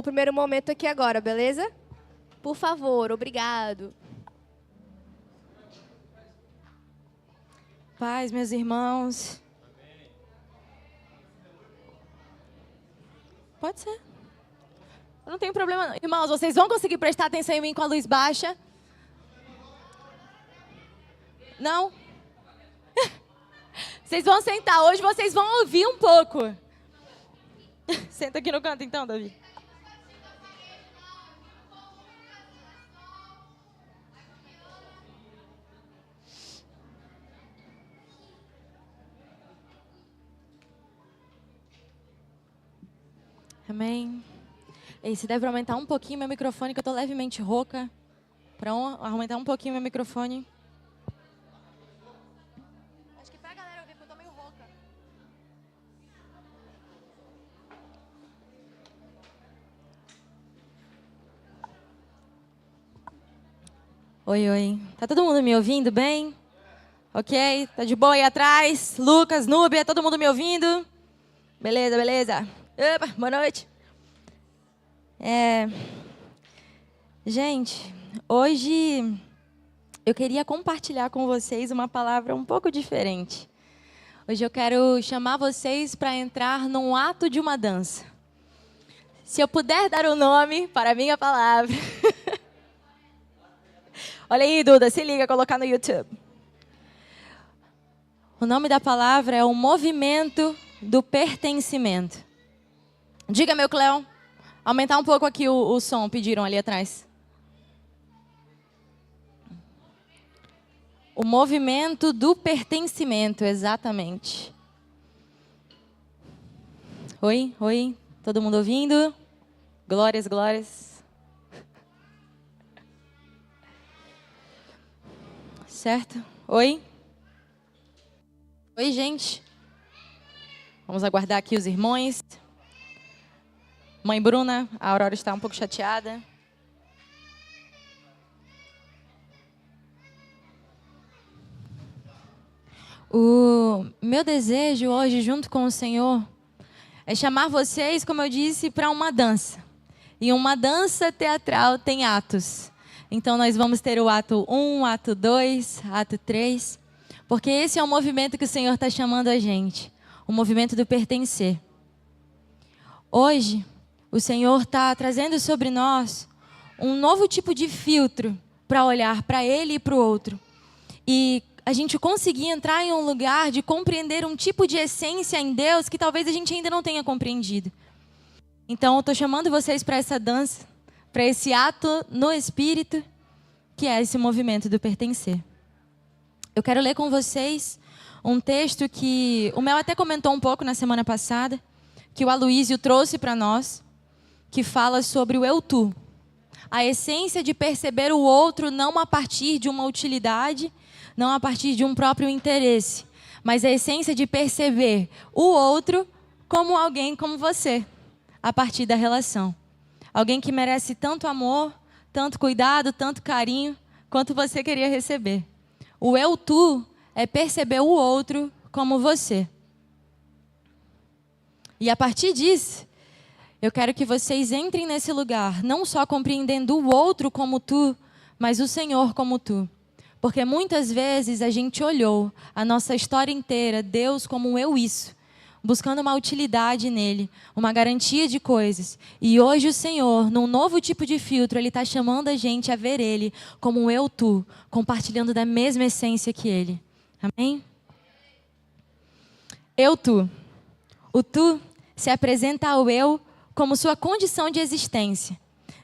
o primeiro momento aqui agora, beleza? Por favor, obrigado. Paz, meus irmãos. Pode ser. Eu não tenho problema não. Irmãos, vocês vão conseguir prestar atenção em mim com a luz baixa? Não? Vocês vão sentar. Hoje vocês vão ouvir um pouco. Senta aqui no canto então, Davi. Amém. E se deve aumentar um pouquinho meu microfone, que eu tô levemente rouca. Para aumentar um pouquinho meu microfone. Acho que pra galera ouvir, porque eu tô meio rouca. Oi, oi. Tá todo mundo me ouvindo bem? Ok? Tá de boa aí atrás? Lucas, Núbia, todo mundo me ouvindo? Beleza, beleza. Opa, boa noite. Gente, hoje eu queria compartilhar com vocês uma palavra um pouco diferente. Hoje eu quero chamar vocês para entrar num ato de uma dança. Se eu puder dar um nome para a minha palavra. Olha aí, Duda, se liga, colocar no YouTube. O nome da palavra é o movimento do pertencimento. Diga, meu Cléo. Aumentar um pouco aqui o som, pediram ali atrás. O movimento do pertencimento, exatamente. Oi, oi, todo mundo ouvindo? Glórias, glórias. Certo? Oi? Oi, gente. Vamos aguardar aqui os irmãos. Mãe Bruna, a Aurora está um pouco chateada. O meu desejo hoje, junto com o Senhor, é chamar vocês, como eu disse, para uma dança. E uma dança teatral tem atos. Então, nós vamos ter o ato 1, ato 2, ato 3. Porque esse é o movimento que o Senhor está chamando a gente. O movimento do pertencer. Hoje, o Senhor está trazendo sobre nós um novo tipo de filtro para olhar para Ele e para o outro. E a gente conseguir entrar em um lugar de compreender um tipo de essência em Deus que talvez a gente ainda não tenha compreendido. Então, eu estou chamando vocês para essa dança, para esse ato no Espírito, que é esse movimento do pertencer. Eu quero ler com vocês um texto que o Mel até comentou um pouco na semana passada, que o Aloísio trouxe para nós, que fala sobre o eu-tu. A essência de perceber o outro não a partir de uma utilidade, não a partir de um próprio interesse, mas a essência de perceber o outro como alguém como você, a partir da relação. Alguém que merece tanto amor, tanto cuidado, tanto carinho, quanto você queria receber. O eu-tu é perceber o outro como você. E a partir disso, eu quero que vocês entrem nesse lugar, não só compreendendo o outro como tu, mas o Senhor como tu. Porque muitas vezes a gente olhou a nossa história inteira, Deus como um eu isso, buscando uma utilidade nele, uma garantia de coisas. E hoje o Senhor, num novo tipo de filtro, Ele está chamando a gente a ver Ele como um eu tu, compartilhando da mesma essência que Ele. Amém? Eu tu. O tu se apresenta ao eu como sua condição de existência,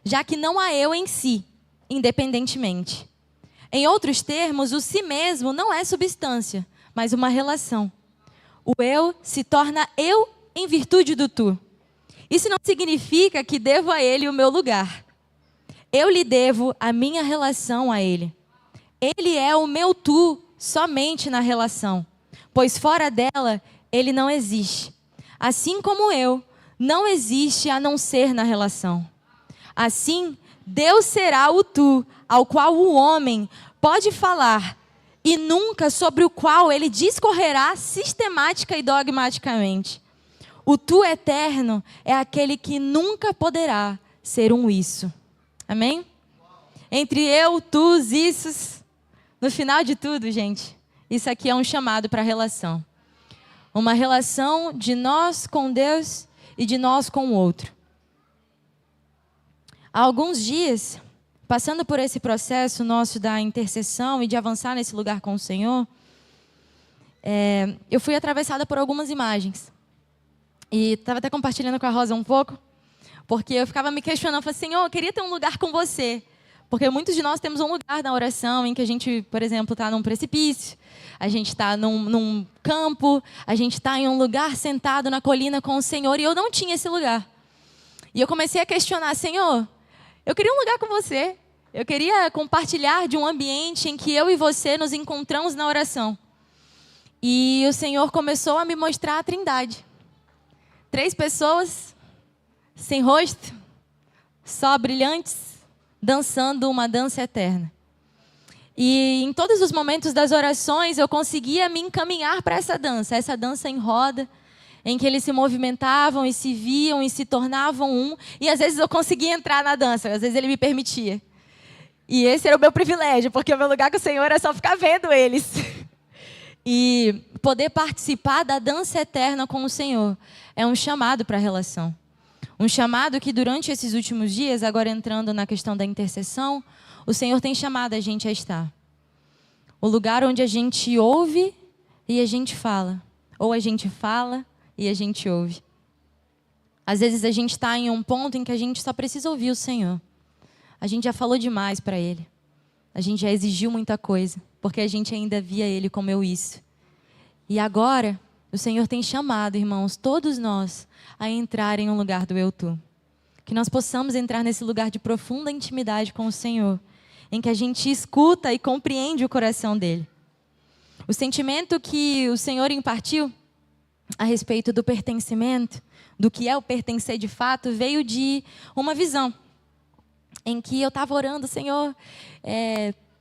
já que não há eu em si, independentemente. Em outros termos, o si mesmo não é substância, mas uma relação. O eu se torna eu em virtude do tu. Isso não significa que devo a ele o meu lugar. Eu lhe devo a minha relação a ele. Ele é o meu tu somente na relação, pois fora dela ele não existe. Assim como eu, não existe a não ser na relação. Assim, Deus será o tu, ao qual o homem pode falar, e nunca sobre o qual ele discorrerá sistemática e dogmaticamente. O tu eterno é aquele que nunca poderá ser um isso. Amém? Entre eu, tu, isso, no final de tudo, gente, isso aqui é um chamado para relação. Uma relação de nós com Deus e de nós com o outro. Há alguns dias, passando por esse processo nosso da intercessão e de avançar nesse lugar com o Senhor, eu fui atravessada por algumas imagens. E estava até compartilhando com a Rosa um pouco, porque eu ficava me questionando, falei, Senhor, eu queria ter um lugar com você. Porque muitos de nós temos um lugar na oração em que a gente, por exemplo, está num precipício, a gente está num campo, a gente está em um lugar sentado na colina com o Senhor, e eu não tinha esse lugar. E eu comecei a questionar, Senhor, eu queria um lugar com você. Eu queria compartilhar de um ambiente em que eu e você nos encontramos na oração. E o Senhor começou a me mostrar a Trindade. 3 pessoas, sem rosto, só brilhantes, dançando uma dança eterna. E em todos os momentos das orações, eu conseguia me encaminhar para essa dança em roda, em que eles se movimentavam e se viam e se tornavam um. E às vezes eu conseguia entrar na dança, às vezes ele me permitia. E esse era o meu privilégio, porque o meu lugar com o Senhor é só ficar vendo eles. E poder participar da dança eterna com o Senhor é um chamado para a relação. Um chamado que durante esses últimos dias, agora entrando na questão da intercessão, o Senhor tem chamado a gente a estar. O lugar onde a gente ouve e a gente fala. Ou a gente fala e a gente ouve. Às vezes a gente está em um ponto em que a gente só precisa ouvir o Senhor. A gente já falou demais para Ele. A gente já exigiu muita coisa, porque a gente ainda via Ele como eu isso. E agora, o Senhor tem chamado, irmãos, todos nós, a entrar em um lugar do eu tu. Que nós possamos entrar nesse lugar de profunda intimidade com o Senhor, em que a gente escuta e compreende o coração dEle. O sentimento que o Senhor impartiu a respeito do pertencimento, do que é o pertencer de fato, veio de uma visão, em que eu estava orando, Senhor,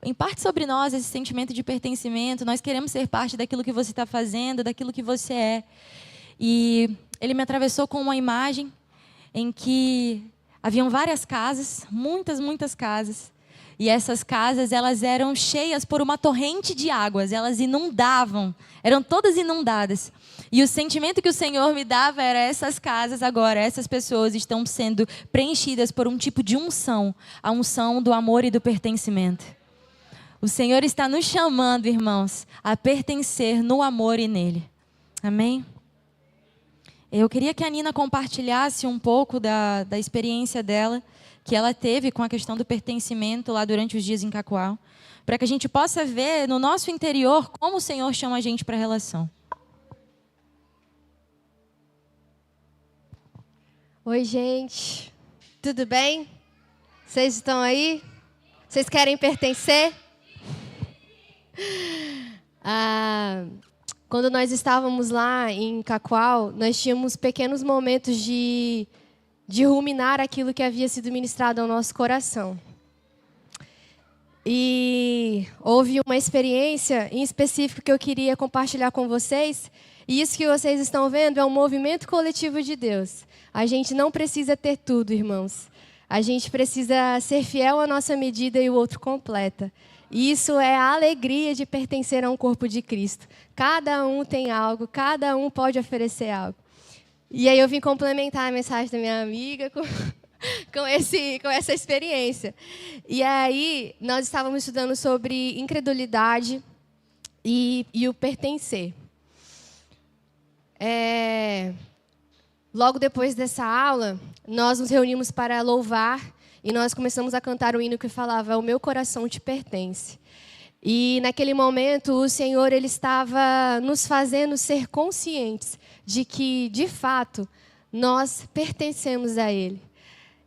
em parte sobre nós esse sentimento de pertencimento, nós queremos ser parte daquilo que você está fazendo, daquilo que você é. E Ele me atravessou com uma imagem em que haviam várias casas, muitas casas, e essas casas, elas eram cheias por uma torrente de águas, elas inundavam, eram todas inundadas. E o sentimento que o Senhor me dava era essas casas agora, essas pessoas estão sendo preenchidas por um tipo de unção, a unção do amor e do pertencimento. O Senhor está nos chamando, irmãos, a pertencer no amor e nele. Amém? Eu queria que a Nina compartilhasse um pouco da experiência dela, que ela teve com a questão do pertencimento lá durante os dias em Cacoal, para que a gente possa ver no nosso interior como o Senhor chama a gente para a relação. Oi, gente. Tudo bem? Vocês estão aí? Vocês querem pertencer? Quando nós estávamos lá em Cacoal, nós tínhamos pequenos momentos de ruminar aquilo que havia sido ministrado ao nosso coração. E houve uma experiência em específico que eu queria compartilhar com vocês. E isso que vocês estão vendo é um movimento coletivo de Deus. A gente não precisa ter tudo, irmãos. A gente precisa ser fiel à nossa medida e o outro completa. E isso é a alegria de pertencer a um corpo de Cristo. Cada um tem algo, cada um pode oferecer algo. E aí eu vim complementar a mensagem da minha amiga com essa experiência. E aí nós estávamos estudando sobre incredulidade e o pertencer. Logo depois dessa aula, nós nos reunimos para louvar e nós começamos a cantar o hino que falava: "O meu coração te pertence". E naquele momento o Senhor ele estava nos fazendo ser conscientes de que, de fato, nós pertencemos a Ele.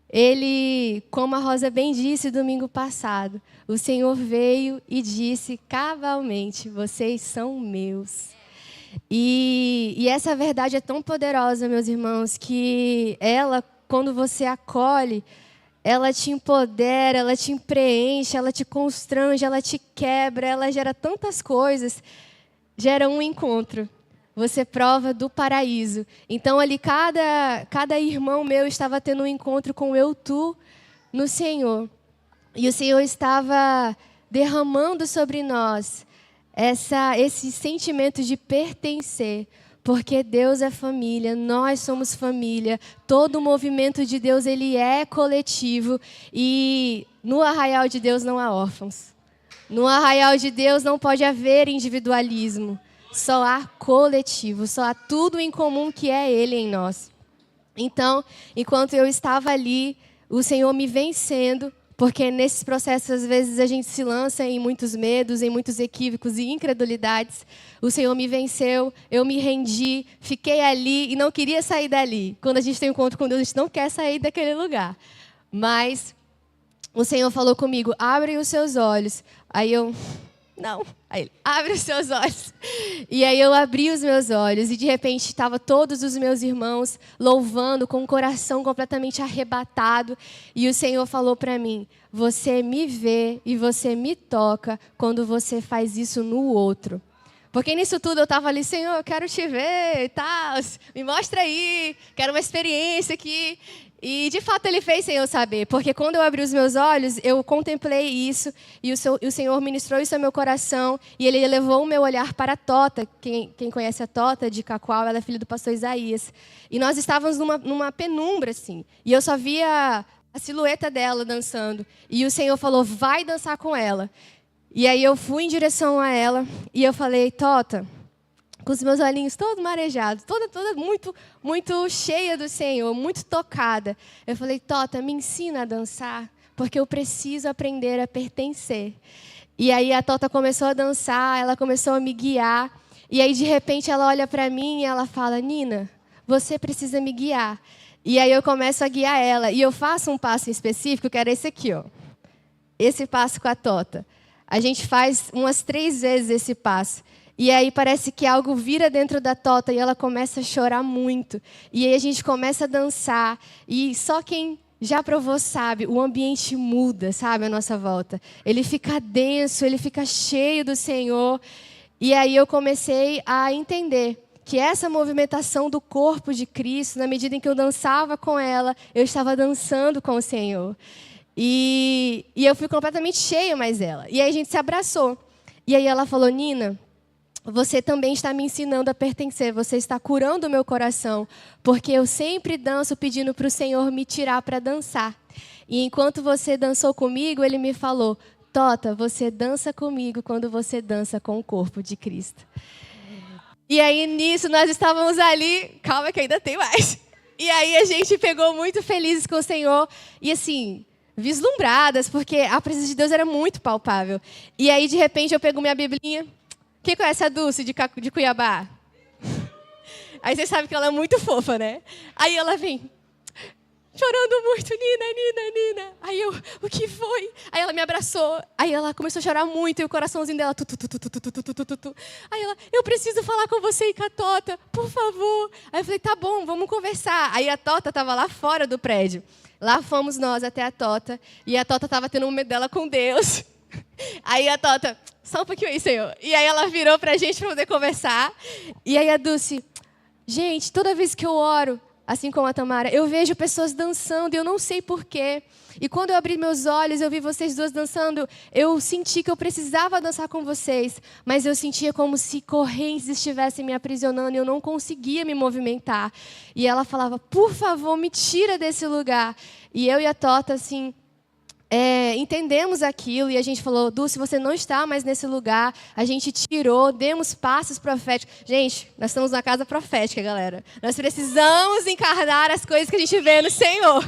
Ele, como a Rosa bem disse domingo passado, o Senhor veio e disse cabalmente: vocês são meus. E essa verdade é tão poderosa, meus irmãos, que ela, quando você acolhe, ela te empodera, ela te preenche, ela te constrange, ela te quebra, ela gera tantas coisas, gera um encontro. você prova do paraíso. Então, ali, cada irmão meu estava tendo um encontro com tu no Senhor. E o Senhor estava derramando sobre nós esse sentimento de pertencer. Porque Deus é família, nós somos família. Todo o movimento de Deus, ele é coletivo. E no arraial de Deus não há órfãos. No arraial de Deus não pode haver individualismo. Só há coletivo, só há tudo em comum que é Ele em nós. Então, enquanto eu estava ali, o Senhor me vencendo, porque nesses processos, às vezes, a gente se lança em muitos medos, em muitos equívocos e incredulidades. O Senhor me venceu, eu me rendi, fiquei ali e não queria sair dali. Quando a gente tem um encontro com Deus, a gente não quer sair daquele lugar. Mas o Senhor falou comigo, abre os seus olhos. Aí eu... Não. Aí ele, abre os seus olhos. E aí eu abri os meus olhos e de repente estavam todos os meus irmãos louvando com o coração completamente arrebatado. E o Senhor falou para mim, você me vê e você me toca quando você faz isso no outro. Porque nisso tudo eu estava ali, Senhor, eu quero te ver e tal, me mostra aí, quero uma experiência aqui. E, de fato, Ele fez sem eu saber, porque quando eu abri os meus olhos, eu contemplei isso, e o Senhor ministrou isso ao meu coração, e Ele levou o meu olhar para a Tota. Quem conhece a Tota, de Cacoal, ela é filha do pastor Isaías. E nós estávamos numa penumbra, assim, e eu só via a silhueta dela dançando. E o Senhor falou, vai dançar com ela. E aí eu fui em direção a ela, e eu falei, Tota... com os meus olhinhos todos marejados, toda muito cheia do Senhor, muito tocada. Eu falei, Tota, me ensina a dançar, porque eu preciso aprender a pertencer. E aí a Tota começou a dançar, ela começou a me guiar. E aí, de repente, ela olha para mim e ela fala, Nina, você precisa me guiar. E aí eu começo a guiar ela. E eu faço um passo específico, que era esse aqui, ó. Esse passo com a Tota. A gente faz umas 3 vezes esse passo. E aí parece que algo vira dentro da Tota e ela começa a chorar muito. E aí a gente começa a dançar. E só quem já provou sabe, o ambiente muda, sabe, à nossa volta. Ele fica denso, ele fica cheio do Senhor. E aí eu comecei a entender que essa movimentação do corpo de Cristo, na medida em que eu dançava com ela, eu estava dançando com o Senhor. E eu fui completamente cheia mais dela. E aí a gente se abraçou. E aí ela falou, Nina... você também está me ensinando a pertencer, você está curando o meu coração, porque eu sempre danço pedindo para o Senhor me tirar para dançar. E enquanto você dançou comigo, Ele me falou, Tota, você dança comigo quando você dança com o corpo de Cristo. E aí nisso nós estávamos ali, calma que ainda tem mais. E aí a gente pegou muito felizes com o Senhor e assim... vislumbradas, porque a presença de Deus era muito palpável. E aí de repente eu pego minha biblinha. Quem conhece a Dulce de Cuiabá? Aí vocês sabem que ela é muito fofa, né? Aí ela vem chorando muito, Nina. Aí eu, o que foi? Aí ela me abraçou. Aí ela começou a chorar muito e o coraçãozinho dela... Aí ela, eu preciso falar com você e com a Tota, por favor. Aí eu falei, tá bom, vamos conversar. Aí a Tota estava lá fora do prédio. Lá fomos nós até a Tota. E a Tota estava tendo um medo dela com Deus. Aí a Tota... só um pouquinho aí, Senhor. E aí ela virou pra gente para poder conversar. E aí a Dulce, gente, toda vez que eu oro, assim como a Tamara, eu vejo pessoas dançando e eu não sei porquê. E quando eu abri meus olhos, eu vi vocês duas dançando, eu senti que eu precisava dançar com vocês, mas eu sentia como se correntes estivessem me aprisionando e eu não conseguia me movimentar. E ela falava, por favor, me tira desse lugar. E eu e a Tota, assim... entendemos aquilo e a gente falou, Dulce, você não está mais nesse lugar. A gente tirou, demos passos proféticos. Gente, nós estamos na casa profética, galera. Nós precisamos encarnar as coisas que a gente vê no Senhor.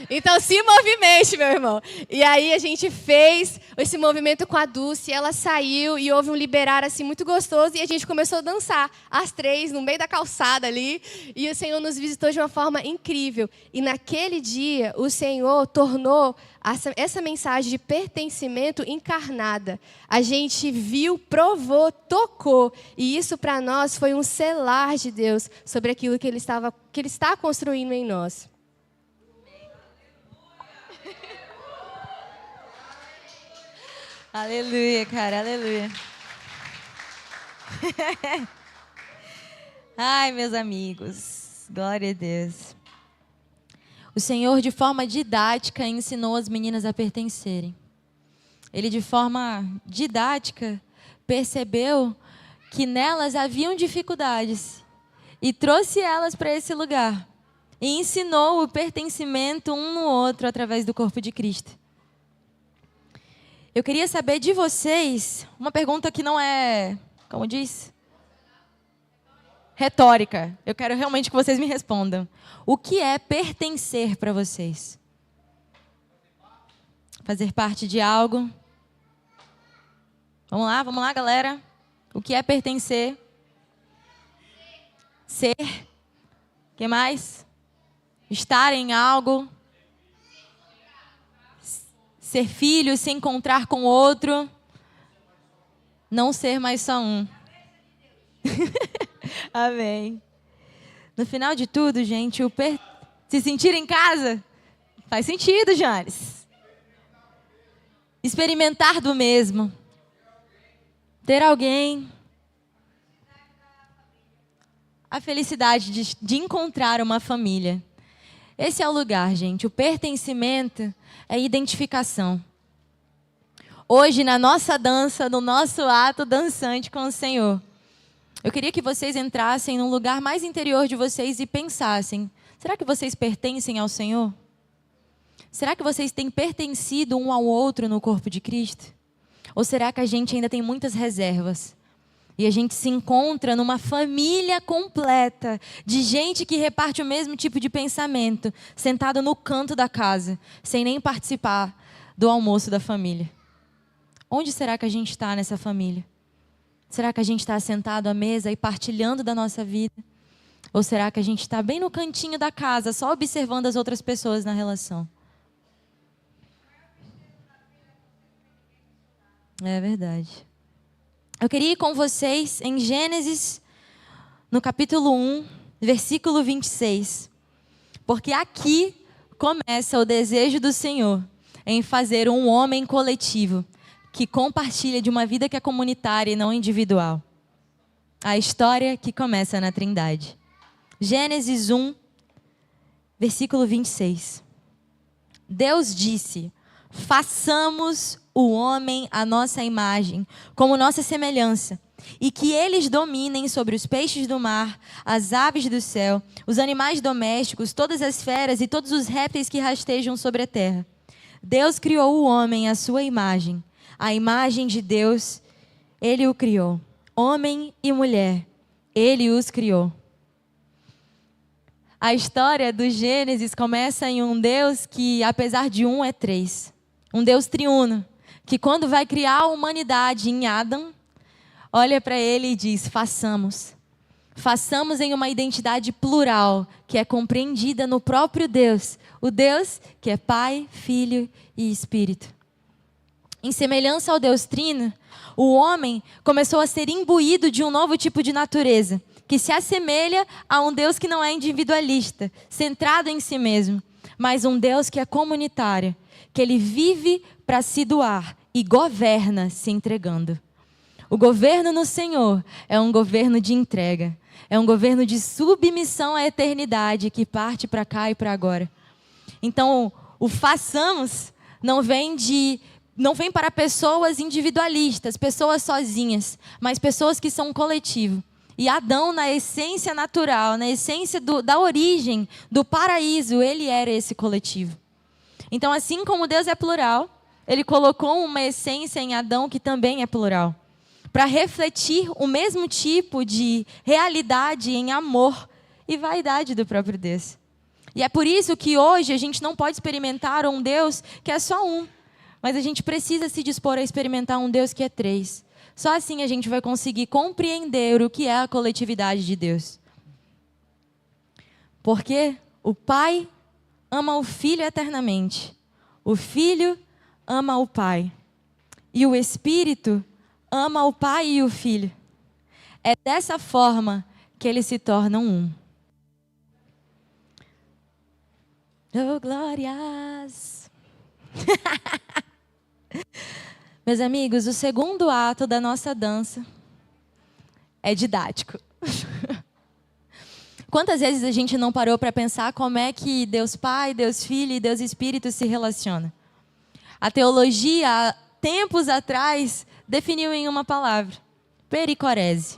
Então, se movimente, meu irmão. E aí a gente fez esse movimento com a Dulce, ela saiu e houve um liberar assim muito gostoso e a gente começou a dançar, as 3, no meio da calçada ali. E o Senhor nos visitou de uma forma incrível. E naquele dia, o Senhor tornou essa mensagem de pertencimento encarnada. A gente viu, provou, tocou. E isso para nós foi um selar de Deus sobre aquilo que Ele está construindo em nós. Aleluia, cara, aleluia. Ai, meus amigos, glória a Deus. O Senhor, de forma didática, ensinou as meninas a pertencerem. Ele, de forma didática, percebeu que nelas haviam dificuldades e trouxe elas para esse lugar. E ensinou o pertencimento um no outro através do corpo de Cristo. Eu queria saber de vocês, uma pergunta que não é, como diz? Retórica. Eu quero realmente que vocês me respondam. O que é pertencer para vocês? Fazer parte de algo? Vamos lá, galera. O que é pertencer? Ser. O que mais? Estar em algo. Ser filho, se encontrar com outro. Não ser mais só um. Amém. No final de tudo, gente, se sentir em casa faz sentido, Janes. Experimentar do mesmo. Ter alguém. A felicidade de encontrar uma família. Esse é o lugar, gente. O pertencimento é identificação. Hoje, na nossa dança, no nosso ato dançante com o Senhor, eu queria que vocês entrassem num lugar mais interior de vocês e pensassem: será que vocês pertencem ao Senhor? Será que vocês têm pertencido um ao outro no corpo de Cristo? Ou será que a gente ainda tem muitas reservas? E a gente se encontra numa família completa de gente que reparte o mesmo tipo de pensamento, sentado no canto da casa, sem nem participar do almoço da família. Onde será que a gente está nessa família? Será que a gente está sentado à mesa e partilhando da nossa vida? Ou será que a gente está bem no cantinho da casa, só observando as outras pessoas na relação? É verdade. Eu queria ir com vocês em Gênesis, no capítulo 1, versículo 26. Porque aqui começa o desejo do Senhor em fazer um homem coletivo, que compartilha de uma vida que é comunitária e não individual. A história que começa na Trindade. Gênesis 1, versículo 26. Deus disse: façamos o homem à nossa imagem, como nossa semelhança, e que eles dominem sobre os peixes do mar, as aves do céu, os animais domésticos, todas as feras e todos os répteis que rastejam sobre a terra. Deus criou o homem à sua imagem. A imagem de Deus, Ele o criou. Homem e mulher, Ele os criou. A história do Gênesis começa em um Deus que, apesar de um, é três. Um Deus triuno, que quando vai criar a humanidade em Adão, olha para ele e diz: façamos. Façamos em uma identidade plural, que é compreendida no próprio Deus. O Deus que é Pai, Filho e Espírito. Em semelhança ao Deus Trino, o homem começou a ser imbuído de um novo tipo de natureza, que se assemelha a um Deus que não é individualista, centrado em si mesmo, mas um Deus que é comunitário, que ele vive para se doar e governa se entregando. O governo no Senhor é um governo de entrega, é um governo de submissão à eternidade que parte para cá e para agora. Então, o façamos não vem para pessoas individualistas, pessoas sozinhas, mas pessoas que são um coletivo. E Adão, na essência natural, na essência da origem, do paraíso, ele era esse coletivo. Então, assim como Deus é plural, Ele colocou uma essência em Adão que também é plural, para refletir o mesmo tipo de realidade em amor e vaidade do próprio Deus. E é por isso que hoje a gente não pode experimentar um Deus que é só um, mas a gente precisa se dispor a experimentar um Deus que é três. Só assim a gente vai conseguir compreender o que é a coletividade de Deus. Porque o Pai ama o Filho eternamente. O Filho ama o Pai. E o Espírito ama o Pai e o Filho. É dessa forma que eles se tornam um. Oh, glórias! Meus amigos, o segundo ato da nossa dança é didático. Quantas vezes a gente não parou para pensar como é que Deus Pai, Deus Filho e Deus Espírito se relacionam? A teologia, há tempos atrás, definiu em uma palavra: pericorese.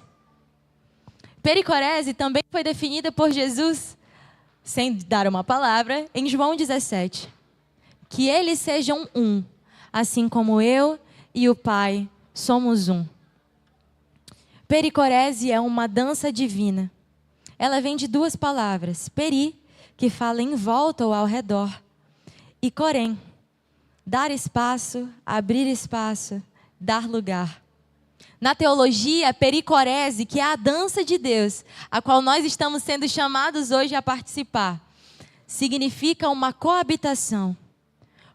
Pericorese também foi definida por Jesus, sem dar uma palavra, em João 17. Que eles sejam um, assim como eu e o Pai somos um. Pericorese é uma dança divina. Ela vem de duas palavras: peri, que fala em volta ou ao redor, e corém, dar espaço, abrir espaço, dar lugar. Na teologia, a pericorese, que é a dança de Deus, a qual nós estamos sendo chamados hoje a participar, significa uma coabitação,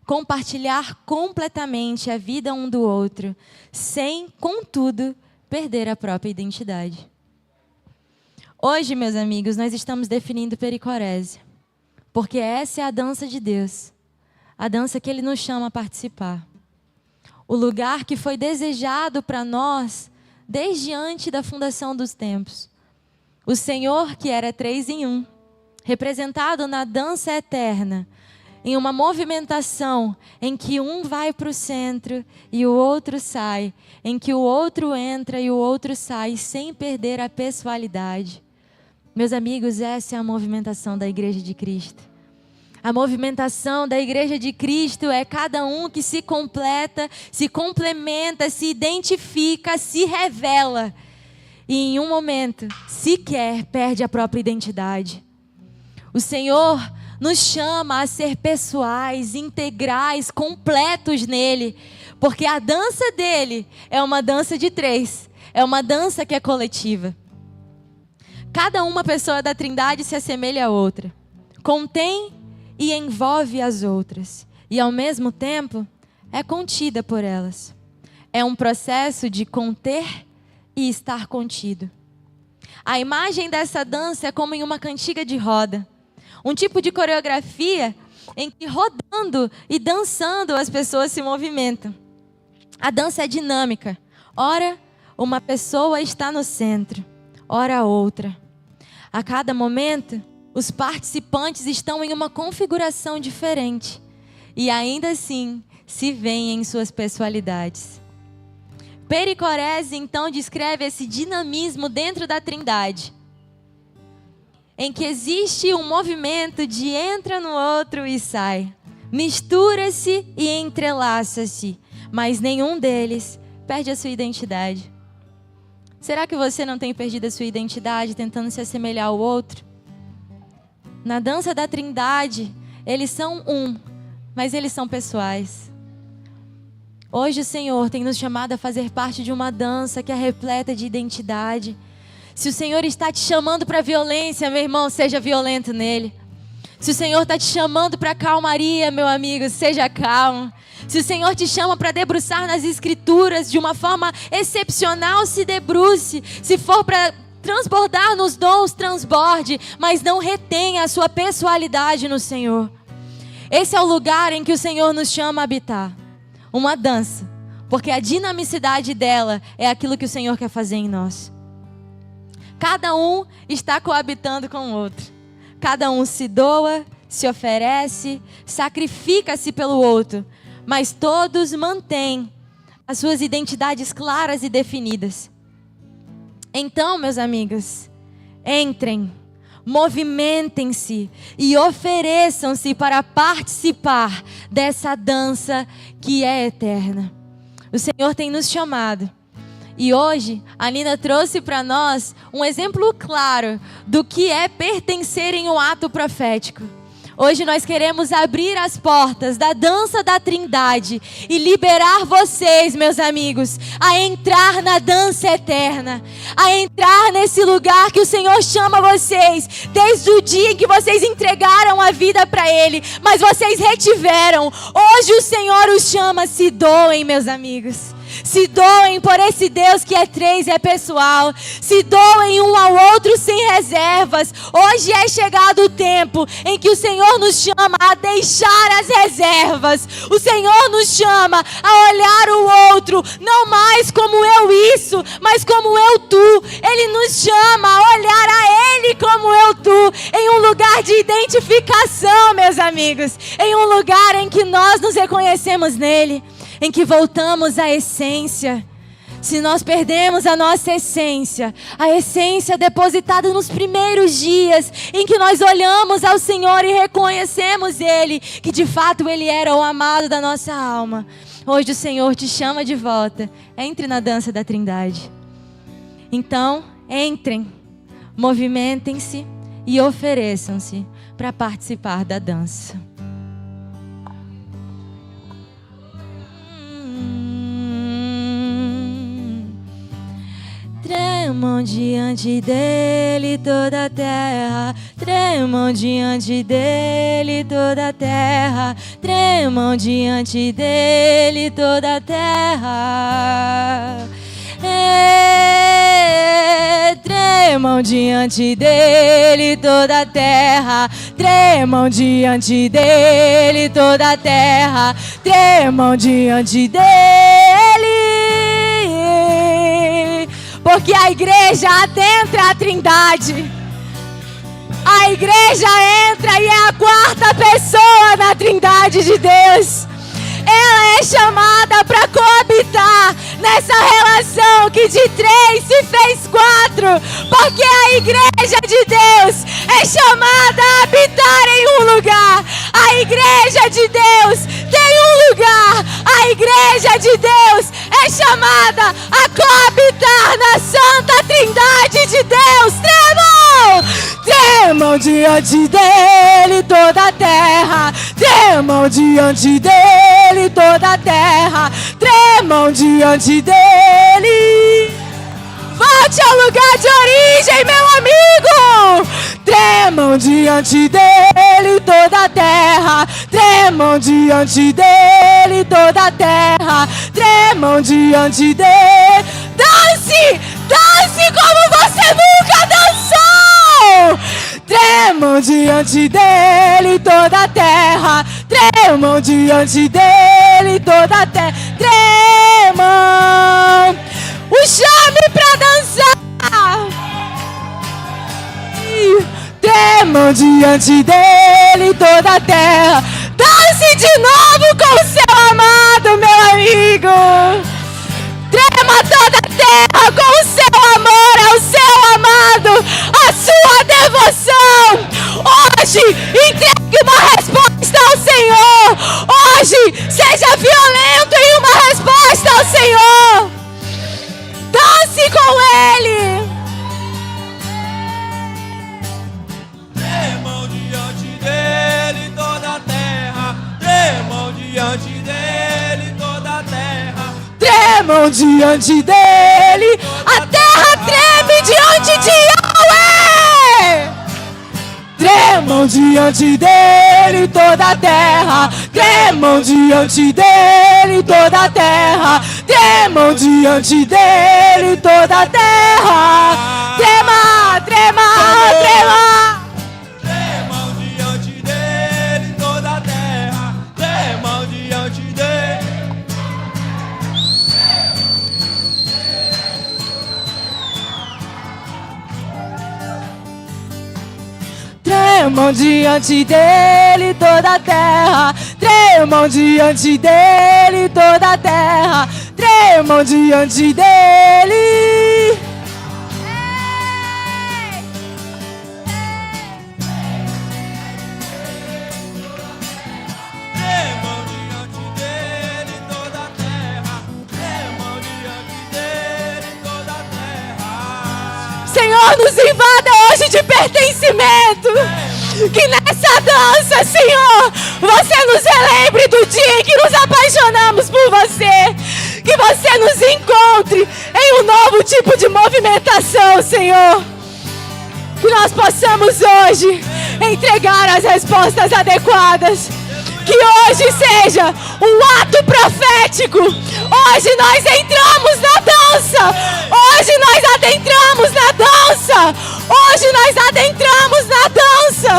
compartilhar completamente a vida um do outro, sem, contudo, perder a própria identidade. Hoje, meus amigos, nós estamos definindo pericorese, porque essa é a dança de Deus, a dança que Ele nos chama a participar. O lugar que foi desejado para nós desde antes da fundação dos tempos. O Senhor, que era 3 em 1, representado na dança eterna, em uma movimentação em que um vai para o centro e o outro sai, em que o outro entra e o outro sai, sem perder a pessoalidade. Meus amigos, essa é a movimentação da Igreja de Cristo. A movimentação da Igreja de Cristo é cada um que se completa, se complementa, se identifica, se revela. E em um momento, sequer perde a própria identidade. O Senhor nos chama a ser pessoais, integrais, completos nele. Porque a dança dele é uma dança de 3. É uma dança que é coletiva. Cada uma pessoa da Trindade se assemelha a outra. Contém e envolve as outras. E ao mesmo tempo, é contida por elas. É um processo de conter e estar contido. A imagem dessa dança é como em uma cantiga de roda. Um tipo de coreografia em que rodando e dançando as pessoas se movimentam. A dança é dinâmica. Ora, uma pessoa está no centro, ora outra. A cada momento, os participantes estão em uma configuração diferente e ainda assim se veem em suas pessoalidades. Pericorese, então, descreve esse dinamismo dentro da Trindade, em que existe um movimento de entra no outro e sai, mistura-se e entrelaça-se, mas nenhum deles perde a sua identidade. Será que você não tem perdido a sua identidade tentando se assemelhar ao outro? Na dança da Trindade, eles são um, mas eles são pessoais. Hoje o Senhor tem nos chamado a fazer parte de uma dança que é repleta de identidade. Se o Senhor está te chamando para violência, meu irmão, seja violento nele. Se o Senhor está te chamando para calmaria, meu amigo, seja calmo. Se o Senhor te chama para debruçar nas Escrituras de uma forma excepcional, se debruce. Se for para transbordar nos dons, transborde, mas não retenha a sua pessoalidade no Senhor. Esse é o lugar em que o Senhor nos chama a habitar. Uma dança, porque a dinamicidade dela é aquilo que o Senhor quer fazer em nós. Cada um está coabitando com o outro. Cada um se doa, se oferece, sacrifica-se pelo outro, mas todos mantêm as suas identidades claras e definidas. Então, meus amigos, entrem, movimentem-se e ofereçam-se para participar dessa dança que é eterna. O Senhor tem nos chamado. E hoje, a Nina trouxe para nós um exemplo claro do que é pertencer em um ato profético. Hoje nós queremos abrir as portas da dança da Trindade e liberar vocês, meus amigos, a entrar na dança eterna, a entrar nesse lugar que o Senhor chama vocês, desde o dia em que vocês entregaram a vida para Ele, mas vocês retiveram. Hoje o Senhor os chama, se doem, meus amigos. Se doem por esse Deus que é três e é pessoal. Se doem um ao outro sem reservas. Hoje é chegado o tempo em que o Senhor nos chama a deixar as reservas. O Senhor nos chama a olhar o outro, não mais como eu isso, mas como eu tu. Ele nos chama a olhar a Ele como eu tu, em um lugar de identificação, meus amigos, em um lugar em que nós nos reconhecemos nele, em que voltamos à essência. Se nós perdemos a nossa essência, a essência depositada nos primeiros dias, em que nós olhamos ao Senhor e reconhecemos Ele, que de fato Ele era o amado da nossa alma, hoje o Senhor te chama de volta. Entre na dança da Trindade. Então, entrem, movimentem-se e ofereçam-se para participar da dança. Tremam diante dele toda a terra, tremam diante dele toda a terra, tremam diante dele toda a terra. Tremam diante dele toda a terra, tremam diante dele toda a terra, tremam diante dele. Porque a igreja adentra a Trindade. A igreja entra e é a quarta pessoa na Trindade de Deus. Ela é chamada para coabitar nessa relação que de 3 se fez 4. Porque a igreja de Deus é chamada a habitar em um lugar. A igreja de Deus tem um lugar. A igreja de Deus é chamada a coabitar na Santa Trindade de Deus. Tremam diante dele toda a terra, tremam diante dele toda a terra, tremam diante dele. Volte ao lugar de origem, meu amigo. Tremam diante dele toda a terra, tremam diante dele toda a terra, tremam diante dele. Dance, dance como você nunca dançou. Tremam diante dele toda a terra, tremam diante dele toda a terra, tremam. O chame pra dançar. Tremam diante dele toda a terra. Dance de novo com o seu amado, meu amigo. Trema toda a terra com o seu amor ao seu amado, a sua devoção. Hoje, entregue uma resposta ao Senhor. Hoje, seja violento em uma resposta ao Senhor. Dance com Ele. Tremam diante dele toda a terra, tremam diante dele toda a terra. Tremam diante dele, a terra treme diante de Yahweh. Tremam diante dele toda a terra, tremam diante dele toda a terra, tremam diante dele toda a terra. Trema, trema, trema. Tremam diante dele toda a terra, tremam diante dele. Tremam diante dele toda a terra, tremam diante dele toda a terra, tremam diante dele. Tremam diante dele toda a terra, tremam diante dele toda a terra. Senhor, nos invada hoje de pertencimento. Que nessa dança, Senhor, você nos relembre do dia em que nos apaixonamos por você. Que você nos encontre em um novo tipo de movimentação, Senhor. Que nós possamos hoje entregar as respostas adequadas. Que hoje seja um ato profético. Hoje nós entramos na dança. Hoje nós adentramos na dança. Hoje nós adentramos na dança.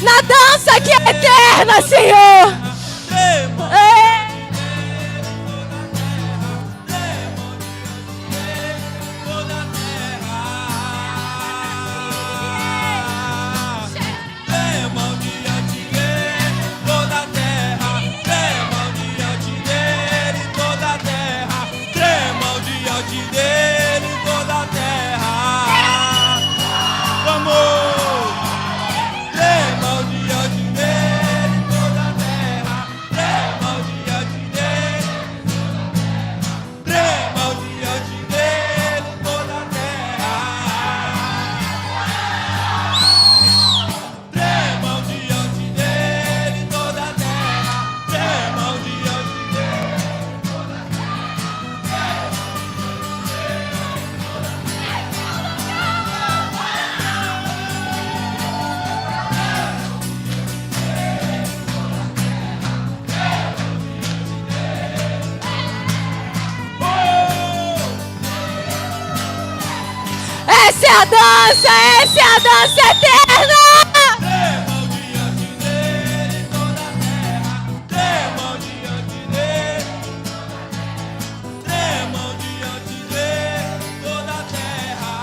Na dança que é eterna, Senhor. Essa é a dança eterna! Tremam diante dele toda a terra, tremam diante dele, tremam diante dele toda a terra,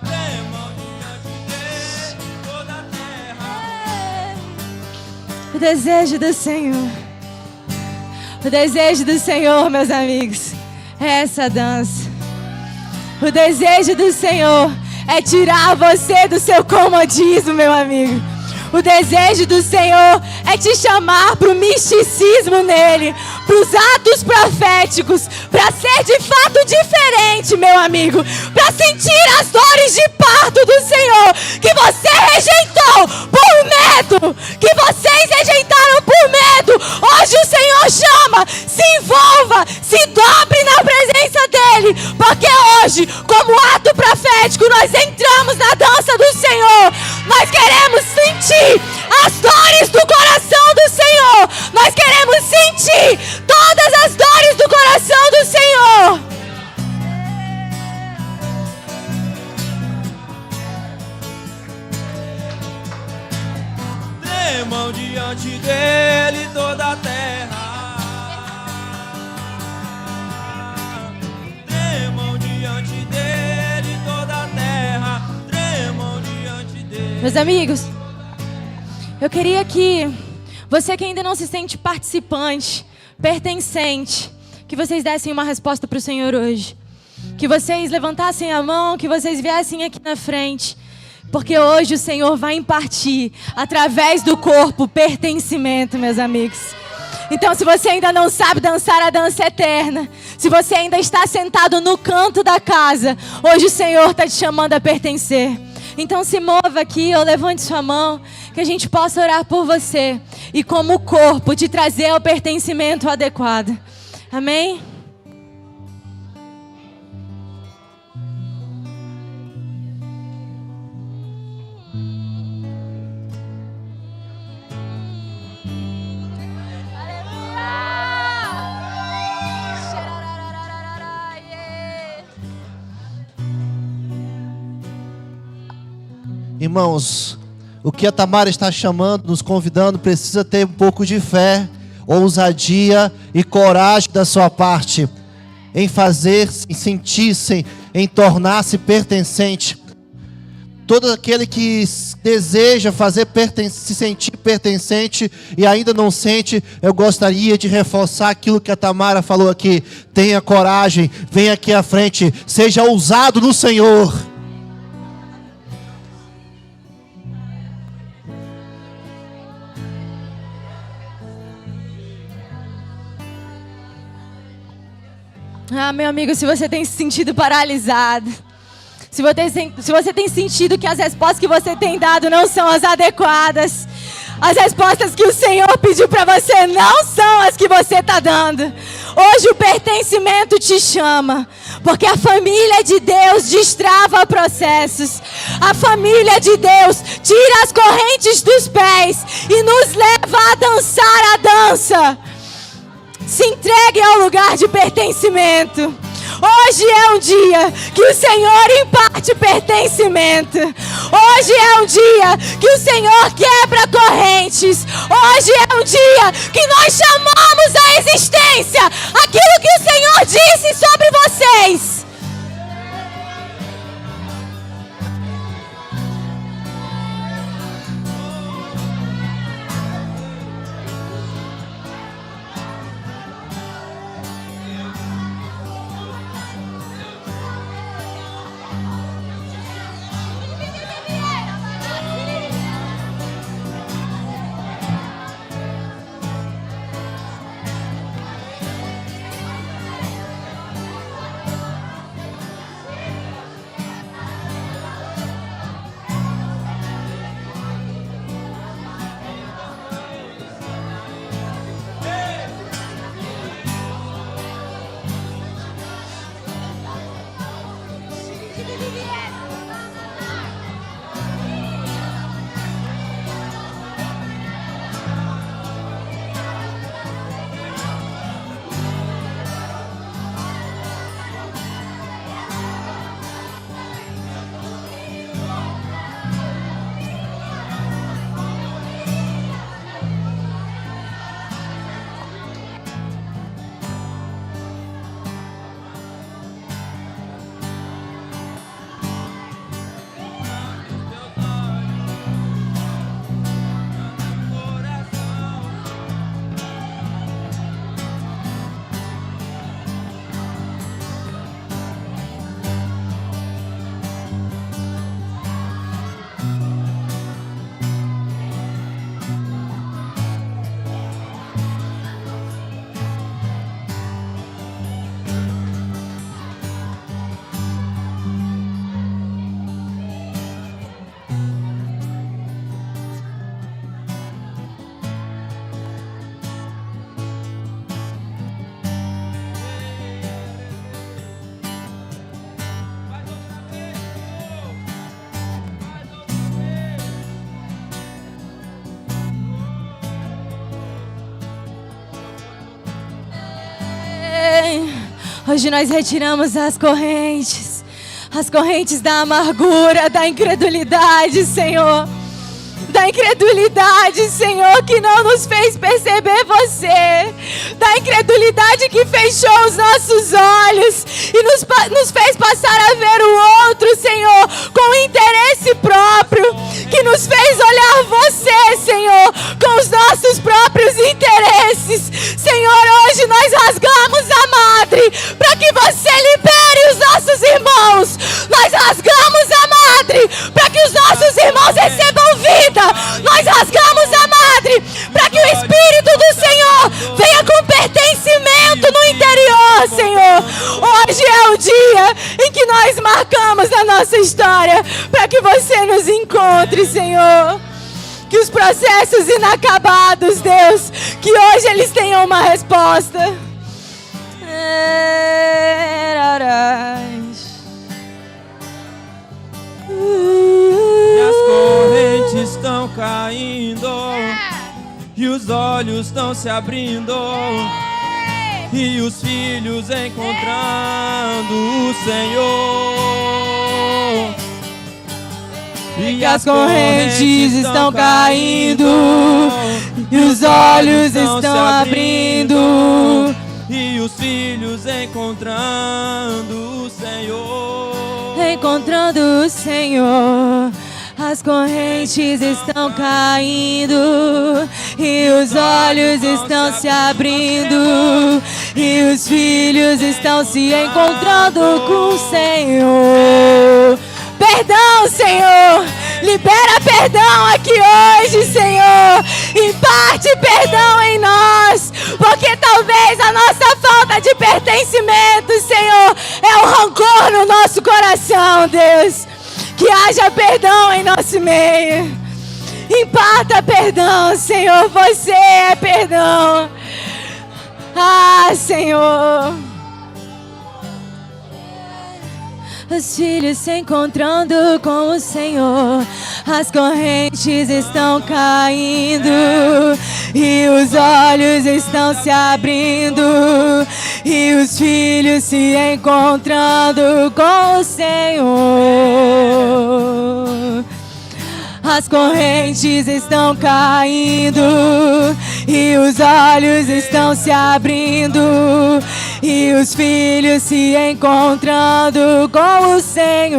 tremam diante dele toda a terra. O desejo do Senhor. O desejo do Senhor, meus amigos, é essa dança. O desejo do Senhor é tirar você do seu comodismo, meu amigo. O desejo do Senhor é te chamar para o misticismo nele, para os atos proféticos, para ser de fato diferente, meu amigo, para sentir as dores de parto do Senhor, que você rejeitou por medo, que vocês rejeitaram por medo. Hoje o Senhor chama, se envolva, se dobre na presença dele, porque hoje, como ato profético, nós entramos na dança do Senhor. Nós queremos sentir as dores do coração do Senhor. Nós queremos sentir todas as dores do coração do Senhor. Tremam diante dele toda a terra, tremam diante dele toda a terra, tremam diante dele. Meus amigos, eu queria que você que ainda não se sente participante, pertencente, que vocês dessem uma resposta para o Senhor hoje. Que vocês levantassem a mão, que vocês viessem aqui na frente. Porque hoje o Senhor vai impartir, através do corpo, pertencimento, meus amigos. Então, se você ainda não sabe dançar a dança eterna, se você ainda está sentado no canto da casa, hoje o Senhor está te chamando a pertencer. Então se mova aqui ou levante sua mão, que a gente possa orar por você e como corpo te trazer ao pertencimento adequado. Amém? Irmãos, o que a Tamara está chamando, nos convidando, precisa ter um pouco de fé, ousadia e coragem da sua parte, em fazer-se, em sentir-se, em tornar-se pertencente. Todo aquele que deseja se sentir pertencente e ainda não sente, eu gostaria de reforçar aquilo que a Tamara falou aqui. Tenha coragem, venha aqui à frente, seja ousado no Senhor. Ah, meu amigo, se você tem se sentido paralisado, se você tem sentido que as respostas que você tem dado não são as adequadas, as respostas que o Senhor pediu para você não são as que você está dando, Hoje o pertencimento te chama, porque a família de Deus destrava processos. A família de Deus tira as correntes dos pés e nos leva a dançar a dança. Se entregue ao lugar de pertencimento. Hoje é um dia que o Senhor imparte pertencimento. Hoje é um dia que o Senhor quebra correntes. Hoje é um dia que nós chamamos à existência aquilo que o Senhor disse sobre vocês. Hoje nós retiramos as correntes da amargura, da incredulidade, Senhor. Da incredulidade, Senhor, que não nos fez perceber você. Da incredulidade que fechou os nossos olhos e nos fez passar a ver o outro, Senhor, com interesse próprio. Que nos fez olhar você, Senhor, com os nossos próprios interesses. Senhor, hoje nós rasgamos a madre para que você libere os nossos irmãos. Nós rasgamos a madre para que os nossos irmãos recebam vida. Nós rasgamos a madre para que o Espírito do Senhor venha com pertencimento no interior, Senhor. Hoje é o dia em que nós marcamos a nossa história para que você nos encontre, Senhor. Que os processos inacabados, Deus, que hoje eles tenham uma resposta. E as correntes estão caindo, e os olhos estão se abrindo, e os filhos encontrando o Senhor. E as correntes estão caindo, e os olhos estão abrindo, e os filhos encontrando o Senhor. Encontrando o Senhor. As correntes estão caindo, e os olhos estão se abrindo, e os filhos estão se encontrando com o Senhor. Perdão, Senhor, libera perdão aqui hoje, Senhor. Imparte perdão em nós, porque talvez a nossa falta de pertencimento, Senhor, é o rancor no nosso coração, Deus. Que haja perdão em nosso meio. Imparta perdão, Senhor, você é perdão. Ah, Senhor. Os filhos se encontrando com o Senhor, as correntes estão caindo e os olhos estão se abrindo, e os filhos se encontrando com o Senhor. As correntes estão caindo e os olhos estão se abrindo, e os filhos se encontrando com o Senhor.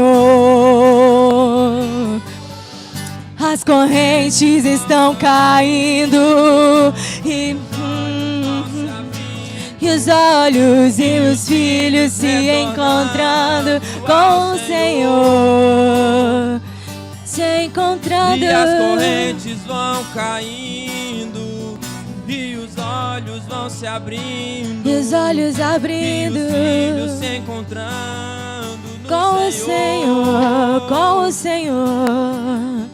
As correntes estão caindo e os olhos e os filhos se encontrando com o Senhor. Se encontrando. E as correntes vão caindo e os olhos vão se abrindo, E os olhos abrindo, e os filhos se encontrando no com o Senhor, com o Senhor.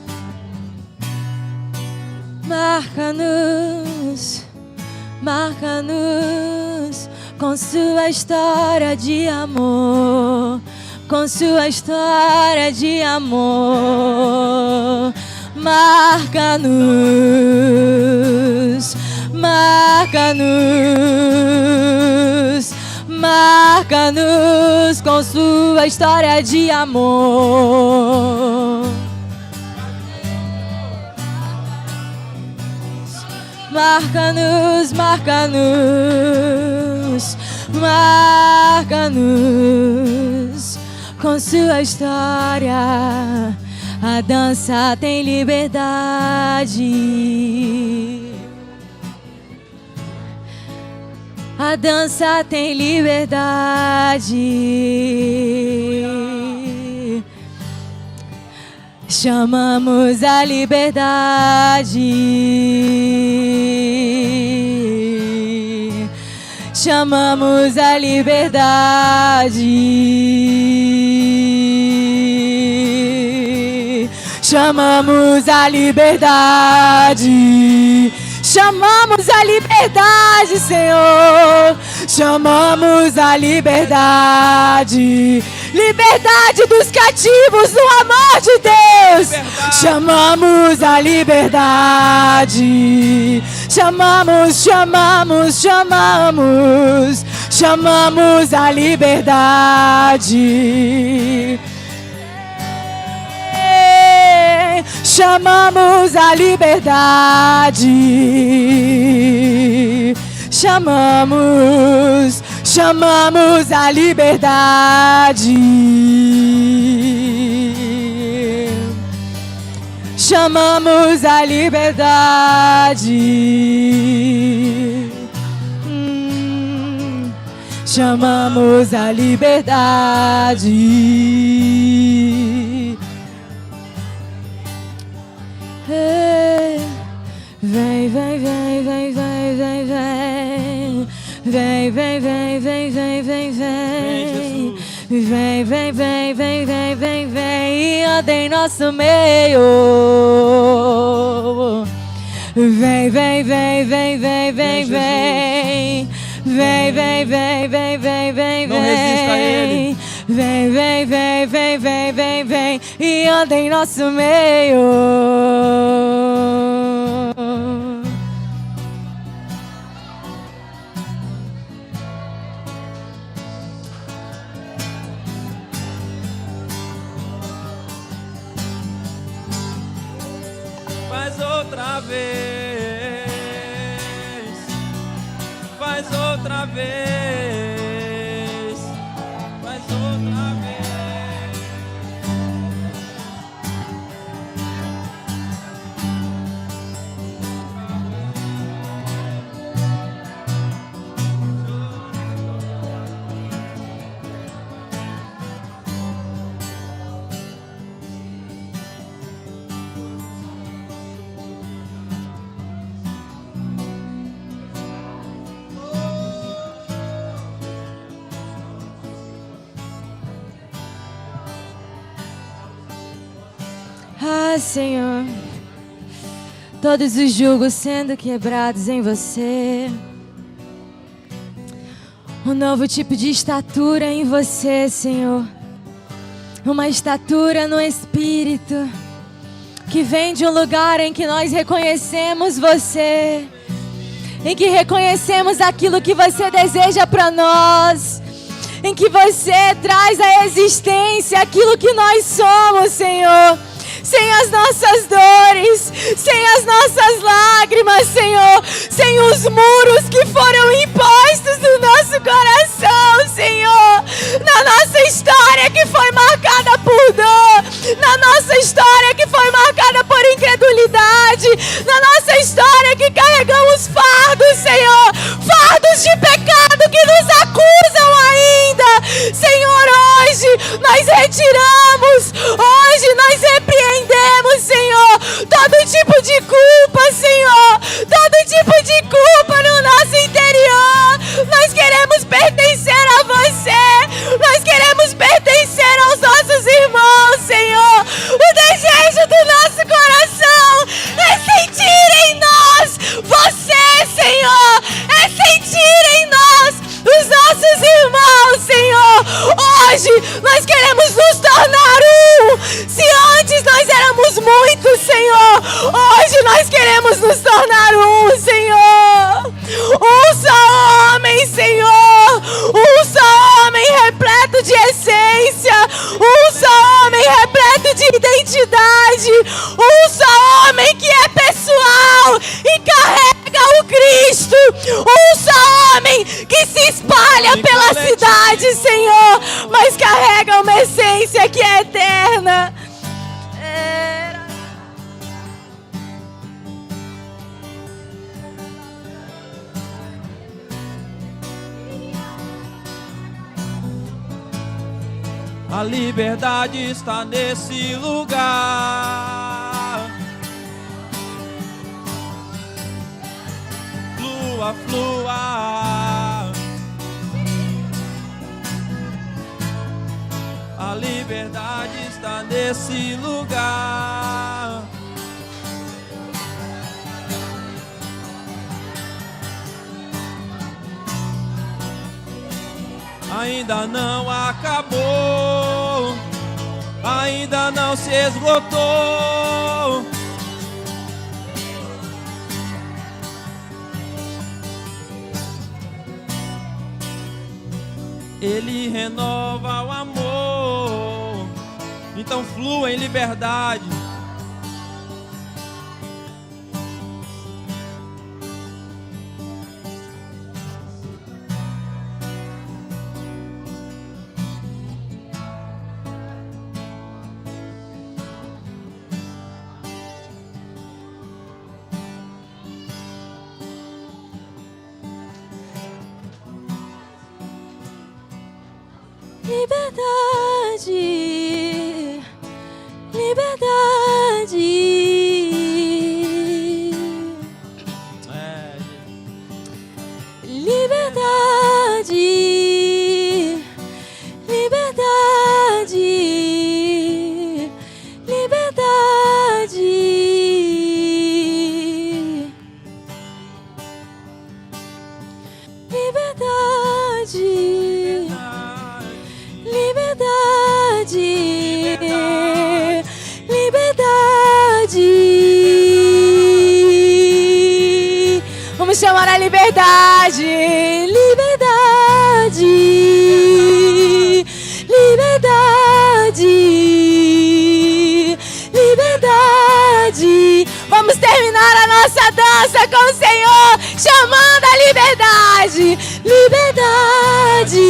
Marca-nos, marca-nos com sua história de amor, com sua história de amor. Marca-nos, marca-nos, marca-nos com sua história de amor. Marca-nos, marca-nos, marca-nos com sua história. A dança tem liberdade. A dança tem liberdade. Chamamos a liberdade. Chamamos a liberdade. Chamamos a liberdade. Chamamos a liberdade, Senhor. Chamamos a liberdade. Liberdade dos cativos no amor de Deus. Liberdade. Chamamos a liberdade. Chamamos, chamamos, chamamos. Chamamos a liberdade. Chamamos a liberdade. Chamamos, chamamos a liberdade. Chamamos a liberdade. Chamamos a liberdade. Vem, vem, vem, vem, vem, vem, vem. Vem, vem, vem, vem, vem, vem, vem. Vem, vem, vem, vem, vem, vem, vem. E anda em nosso meio. Vem, vem, vem, vem, vem, vem, vem. Vem, vem, vem, vem, vem, vem, Não resista a ele. Vem, vem, vem, vem, vem, vem, vem. E anda em nosso meio. Faz outra vez. Faz outra vez. Faz outra vez. Ah, Senhor, todos os julgos sendo quebrados em você. um novo tipo de estatura em você, Senhor. Uma estatura no Espírito, que vem de um lugar em que nós reconhecemos você, em que reconhecemos aquilo que você deseja para nós, em que você traz à existência aquilo que nós somos, Senhor. Sem as nossas dores, sem as nossas lágrimas, Senhor, sem os muros que foram impostos no nosso coração, Senhor, na nossa história que foi marcada por dor, na nossa história que foi marcada por incredulidade, na nossa história que carregamos fardos, Senhor, fardos de pecado que nos acusam ainda, Senhor, hoje nós retiramos, hoje nós repreendemos, Senhor, todo tipo de culpa, Senhor, todo tipo de culpa no nosso interior. Nós queremos pertencer a você, nós queremos pertencer aos nossos irmãos, Senhor. O desejo do nosso coração é sentir em nós você, Senhor, é sentir em nós os nossos irmãos, Senhor. Hoje nós queremos nos tornar um. Se antes nós éramos muitos, Senhor, hoje nós queremos nos tornar um, Senhor. Um só homem, Senhor. Um só homem repleto de essência. Um só homem repleto de identidade. Um só homem que é pessoal e carrega o Cristo. Um só homem que se espalha pela cidade, Senhor, mas carrega uma essência que é eterna. A liberdade está nesse lugar. Flua, flua. A liberdade está nesse lugar. Ainda não acabou, ainda não se esgotou. Ele renova o amor, então flua em liberdade. Liberdade, liberdade, liberdade, liberdade, liberdade, liberdade. Liberdade. Vamos chamar a liberdade. Liberdade. Liberdade. Liberdade. Vamos terminar a nossa dança com o Senhor, chamando a liberdade. Liberdade.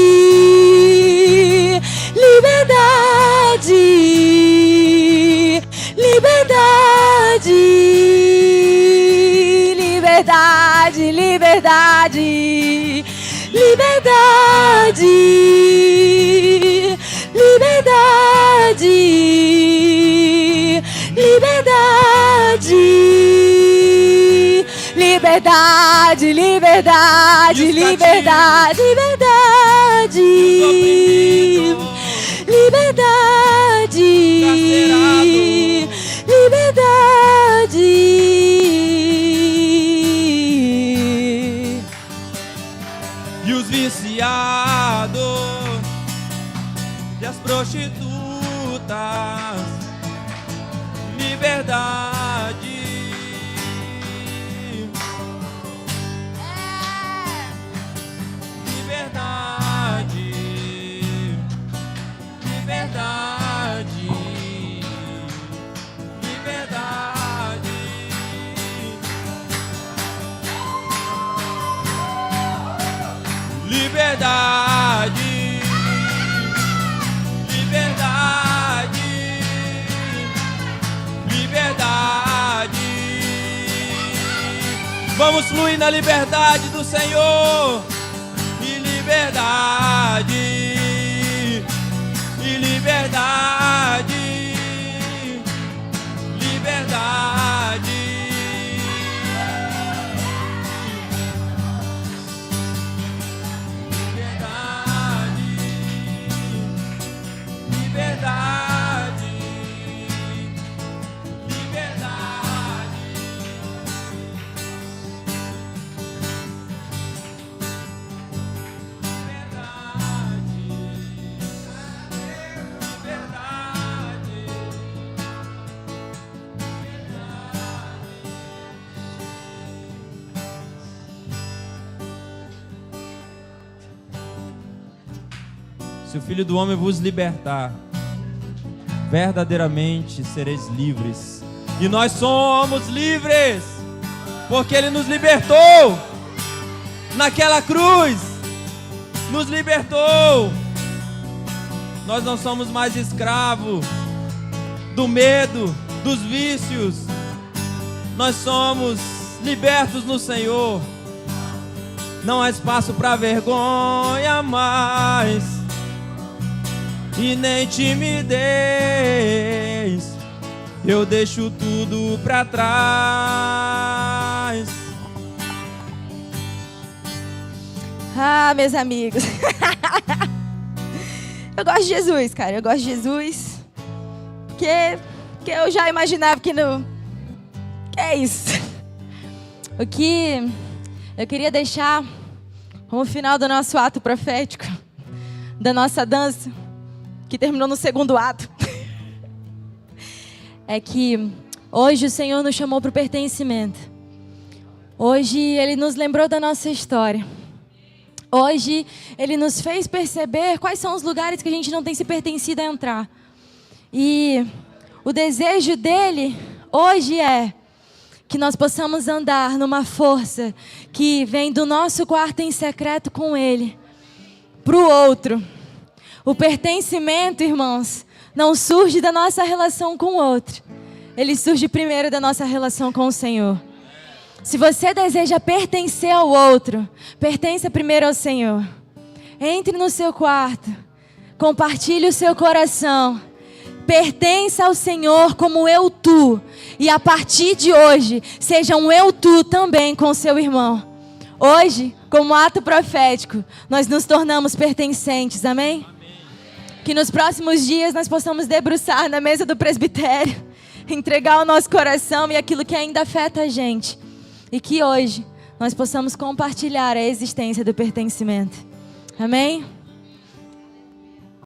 Liberdade, liberdade, liberdade, liberdade, liberdade, liberdade, liberdade, liberdade, liberdade, liberdade, liberdade. Liberdade, liberdade. E os viciados liberdade. Liberdade. Liberdade. Liberdade. Liberdade. Liberdade. Liberdade. Vamos fluir na liberdade do Senhor. E liberdade. E liberdade. Liberdade. Liberdade, liberdade, se o Filho do Homem vos libertar, verdadeiramente sereis livres. E nós somos livres, porque Ele nos libertou naquela cruz. Nos libertou. Nós não somos mais escravos do medo, dos vícios. Nós somos libertos no Senhor. Não há espaço para vergonha mais, e nem timidez. Eu deixo tudo pra trás. Ah, meus amigos. Eu gosto de Jesus, cara. Eu gosto de Jesus. Porque eu já imaginava que não... Que é isso? O que eu queria deixar como final do nosso ato profético, da nossa dança, que terminou no segundo ato, é que hoje o Senhor nos chamou para o pertencimento. Hoje Ele nos lembrou da nossa história. Hoje Ele nos fez perceber quais são os lugares que a gente não tem se pertencido a entrar. E o desejo dEle hoje é que nós possamos andar numa força que vem do nosso quarto em secreto com Ele, para o outro. O pertencimento, irmãos, não surge da nossa relação com o outro. Ele surge primeiro da nossa relação com o Senhor. Se você deseja pertencer ao outro, pertença primeiro ao Senhor. Entre no seu quarto, compartilhe o seu coração. Pertença ao Senhor como eu, tu. E a partir de hoje, seja um eu, tu também com o seu irmão. Hoje, como ato profético, nós nos tornamos pertencentes, amém? Que nos próximos dias nós possamos debruçar na mesa do presbitério, entregar o nosso coração e aquilo que ainda afeta a gente. E que hoje nós possamos compartilhar a existência do pertencimento. Amém?